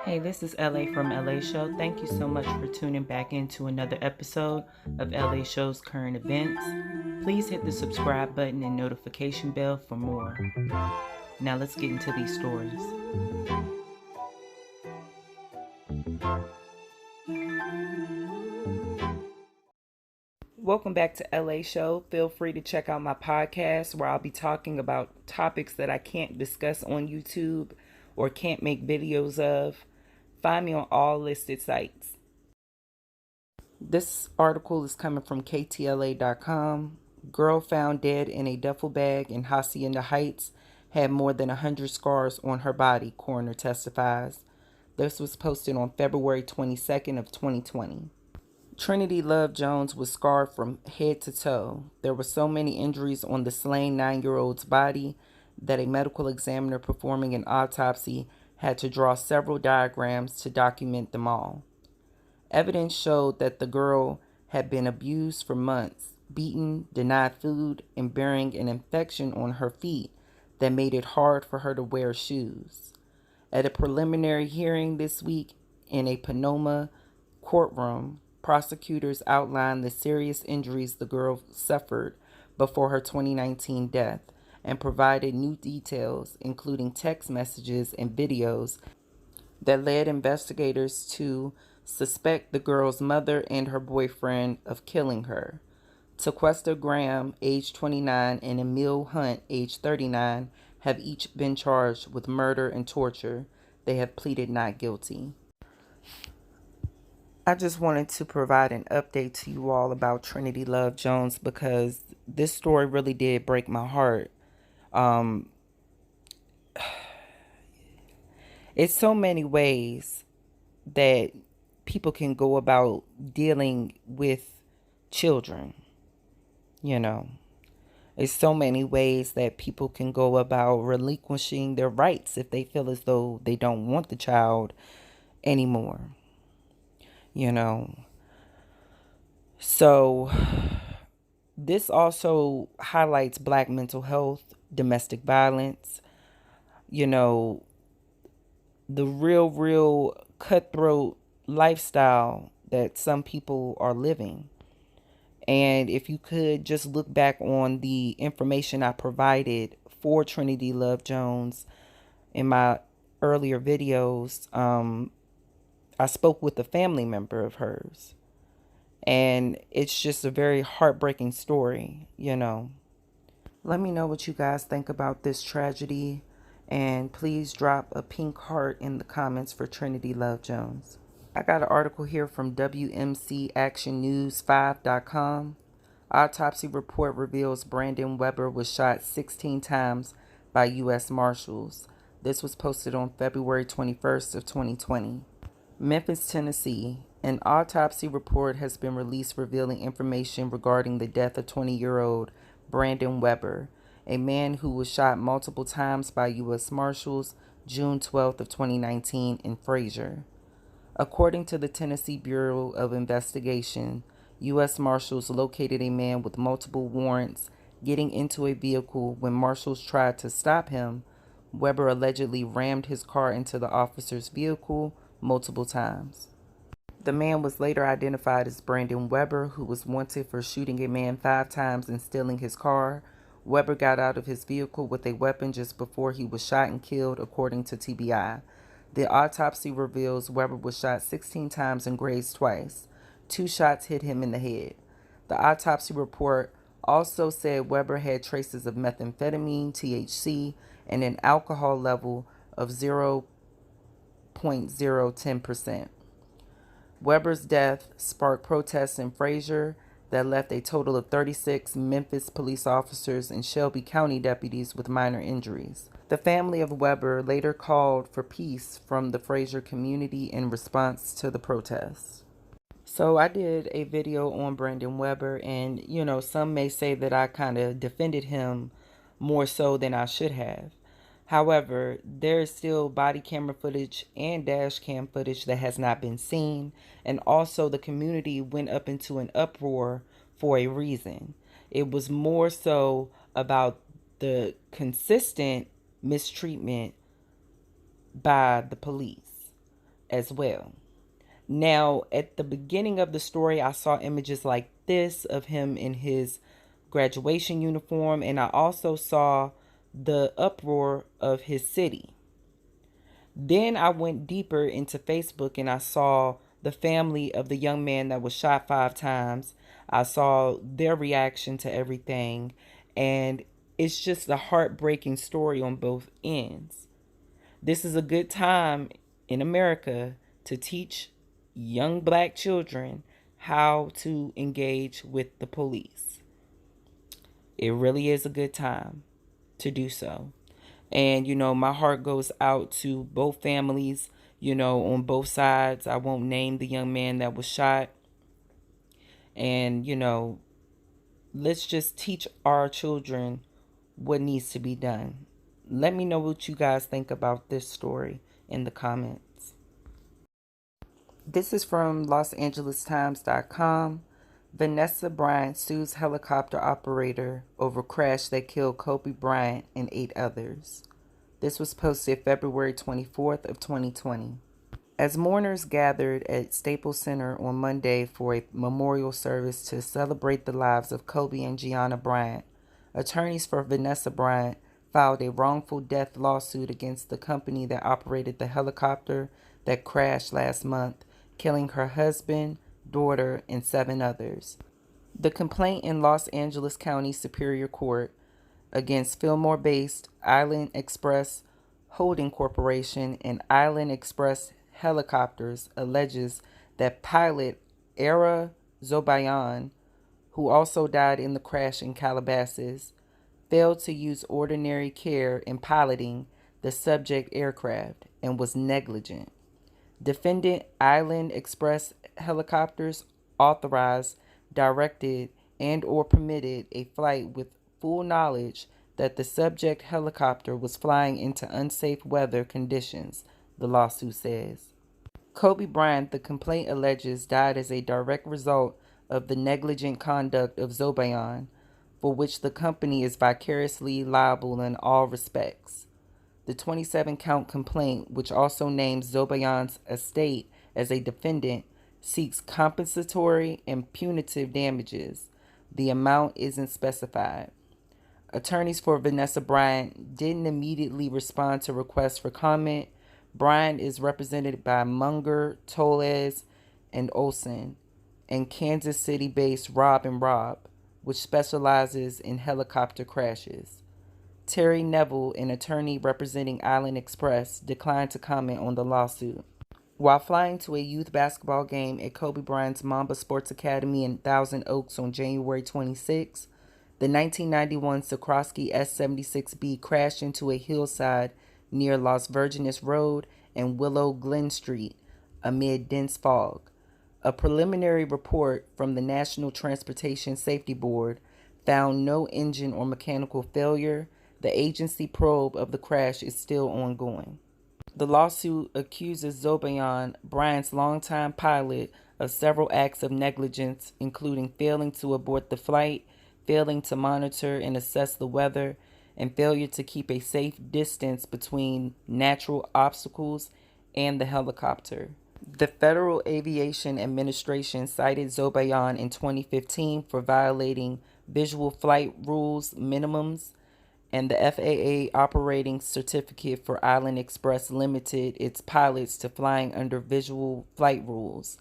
Hey, this is LA from LA Show. Thank you so much for tuning back into another episode of LA Show's current events. Please hit the subscribe button and notification bell for more. Now let's get into these stories. Welcome back to LA Show. Feel free to check out my podcast where I'll be talking about topics that I can't discuss on YouTube or can't make videos of. Find me on all listed sites. This article is coming from KTLA.com. Girl found dead in a duffel bag in Hacienda Heights had more than 100 scars on her body, coroner testifies. This was posted on February 22nd of 2020. Trinity Love Jones was scarred from head to toe. There were so many injuries on the slain 9-year-old's body that a medical examiner performing an autopsy had to draw several diagrams to document them all. Evidence showed that the girl had been abused for months, beaten, denied food, and bearing an infection on her feet that made it hard for her to wear shoes. At a preliminary hearing this week in a Panama courtroom, prosecutors outlined the serious injuries the girl suffered before her 2019 death and provided new details, including text messages and videos that led investigators to suspect the girl's mother and her boyfriend of killing her. Tequesta Graham, age 29, and Emil Hunt, age 39, have each been charged with murder and torture. They have pleaded not guilty. I just wanted to provide an update to you all about Trinity Love Jones because this story really did break my heart. It's so many ways that people can go about dealing with children. There's so many ways that people can go about relinquishing their rights if they feel as though they don't want the child anymore. So this also highlights Black mental health, domestic violence, the real cutthroat lifestyle that some people are living. And if you could just look back on the information I provided for Trinity Love Jones in my earlier videos, I spoke with a family member of hers. And it's just a very heartbreaking story, Let me know what you guys think about this tragedy. And please drop a pink heart in the comments for Trinity Love Jones. I got an article here from WMCActionNews5.com. Autopsy report reveals Brandon Weber was shot 16 times by U.S. Marshals. This was posted on February 21st of 2020. Memphis, Tennessee. An autopsy report has been released revealing information regarding the death of 20-year-old Brandon Weber, a man who was shot multiple times by U.S. Marshals June 12th of 2019 in Frazier. According to the Tennessee Bureau of Investigation, U.S. Marshals located a man with multiple warrants getting into a vehicle. When Marshals tried to stop him, Weber allegedly rammed his car into the officer's vehicle multiple times. The man was later identified as Brandon Weber, who was wanted for shooting a man 5 times and stealing his car. Weber got out of his vehicle with a weapon just before he was shot and killed, according to TBI. The autopsy reveals Weber was shot 16 times and grazed twice. 2 shots hit him in the head. The autopsy report also said Weber had traces of methamphetamine, THC, and an alcohol level of 0.010%. Weber's death sparked protests in Frazier that left a total of 36 Memphis police officers and Shelby County deputies with minor injuries. The family of Weber later called for peace from the Frazier community in response to the protests. So I did a video on Brandon Weber, and some may say that I kind of defended him more so than I should have. However, there is still body camera footage and dash cam footage that has not been seen, and also the community went up into an uproar for a reason. It was more so about the consistent mistreatment by the police. as well. Now, at the beginning of the story, I saw images like this of him in his graduation uniform, and I also saw the uproar of his city. Then I went deeper into Facebook and I saw the family of the young man that was shot 5 times. I saw their reaction to everything, and it's just a heartbreaking story on both ends. This is a good time in America to teach young black children how to engage with the police. It really is a good time to do so. And, my heart goes out to both families, on both sides. I won't name the young man that was shot. And, let's just teach our children what needs to be done. Let me know what you guys think about this story in the comments. This is from LosAngelesTimes.com. Vanessa Bryant sues helicopter operator over crash that killed Kobe Bryant and 8 others. This was posted February 24th of 2020. As mourners gathered at Staples Center on Monday for a memorial service to celebrate the lives of Kobe and Gianna Bryant, attorneys for Vanessa Bryant filed a wrongful death lawsuit against the company that operated the helicopter that crashed last month, killing her husband, daughter, and 7 others. The complaint in Los Angeles County Superior Court against Fillmore-based Island Express Holding Corporation and Island Express Helicopters alleges that pilot Ara Zobayan, who also died in the crash in Calabasas, failed to use ordinary care in piloting the subject aircraft and was negligent. Defendant Island Express Helicopters authorized, directed, and or permitted a flight with full knowledge that the subject helicopter was flying into unsafe weather conditions, the lawsuit says. Kobe Bryant, the complaint alleges, died as a direct result of the negligent conduct of Zobayan, for which the company is vicariously liable in all respects. The 27-count complaint, which also names Zobayan's estate as a defendant, seeks compensatory and punitive damages. The amount isn't specified. Attorneys for Vanessa Bryant didn't immediately respond to requests for comment. Bryant is represented by Munger, Tolles, and Olson, and Kansas City-based Rob and Rob, which specializes in helicopter crashes. Terry Neville, an attorney representing Island Express, declined to comment on the lawsuit. While flying to a youth basketball game at Kobe Bryant's Mamba Sports Academy in Thousand Oaks on January 26, the 1991 Sikorsky S-76B crashed into a hillside near Las Virgenes Road and Willow Glen Street amid dense fog. A preliminary report from the National Transportation Safety Board found no engine or mechanical failure. The agency probe of the crash is still ongoing. The lawsuit accuses Zobayan, Bryant's longtime pilot, of several acts of negligence, including failing to abort the flight, failing to monitor and assess the weather, and failure to keep a safe distance between natural obstacles and the helicopter. The Federal Aviation Administration cited Zobayan in 2015 for violating visual flight rules minimums, and the FAA operating certificate for Island Express limited its pilots to flying under visual flight rules,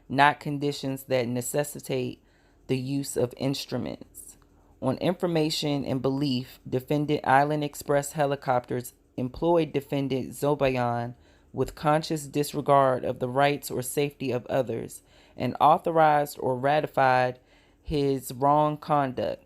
not conditions that necessitate the use of instruments. On information and belief, Defendant Island Express Helicopters employed Defendant Zobayan with conscious disregard of the rights or safety of others and authorized or ratified his wrong conduct,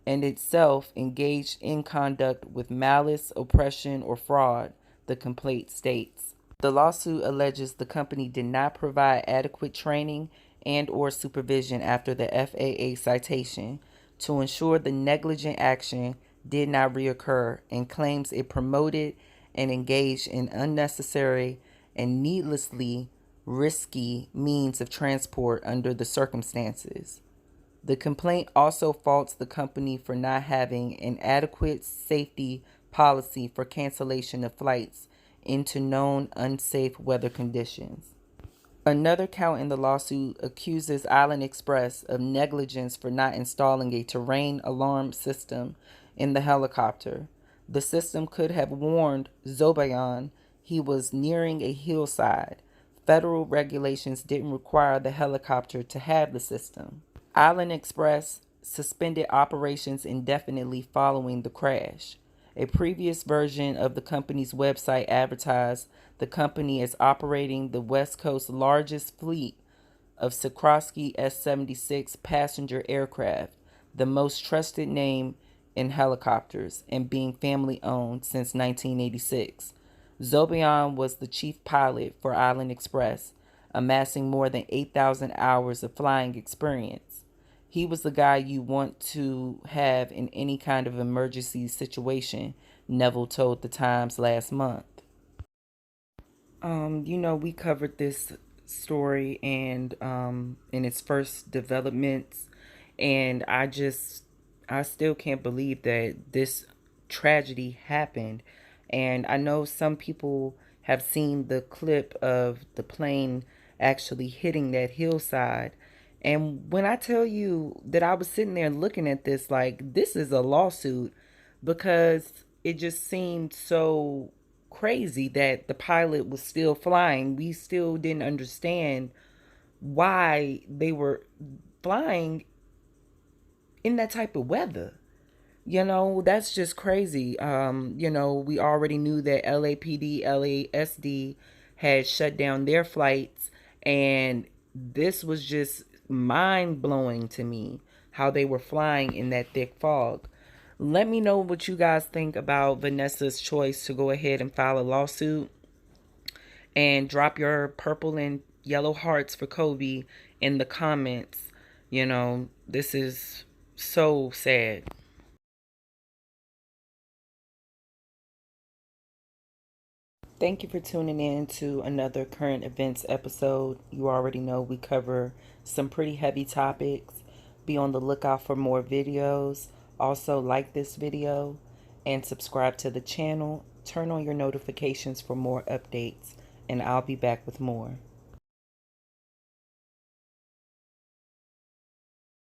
and itself engaged in conduct with malice, oppression, or fraud, the complaint states. The lawsuit alleges the company did not provide adequate training and or supervision after the FAA citation to ensure the negligent action did not reoccur, and claims it promoted and engaged in unnecessary and needlessly risky means of transport under the circumstances. The complaint also faults the company for not having an adequate safety policy for cancellation of flights into known unsafe weather conditions. Another count in the lawsuit accuses Island Express of negligence for not installing a terrain alarm system in the helicopter. The system could have warned Zobayan he was nearing a hillside. Federal regulations didn't require the helicopter to have the system. Island Express suspended operations indefinitely following the crash. A previous version of the company's website advertised the company as operating the West Coast's largest fleet of Sikorsky S-76 passenger aircraft, the most trusted name in helicopters, and being family-owned since 1986. Zobayan was the chief pilot for Island Express, amassing more than 8,000 hours of flying experience. He was the guy you want to have in any kind of emergency situation, Neville told the Times last month. We covered this story and in its first developments, and I still can't believe that this tragedy happened. And I know some people have seen the clip of the plane actually hitting that hillside. And when I tell you that I was sitting there looking at this, like, this is a lawsuit, because it just seemed so crazy that the pilot was still flying. We still didn't understand why they were flying in that type of weather. That's just crazy. We already knew that LAPD, LASD had shut down their flights, and this was just mind blowing to me how they were flying in that thick fog. Let me know what you guys think about Vanessa's choice to go ahead and file a lawsuit, and drop your purple and yellow hearts for Kobe in the comments. This is so sad. Thank you for tuning in to another current events episode. You already know we cover some pretty heavy topics. Be on the lookout for more videos. Also, like this video and subscribe to the channel. Turn on your notifications for more updates, and I'll be back with more.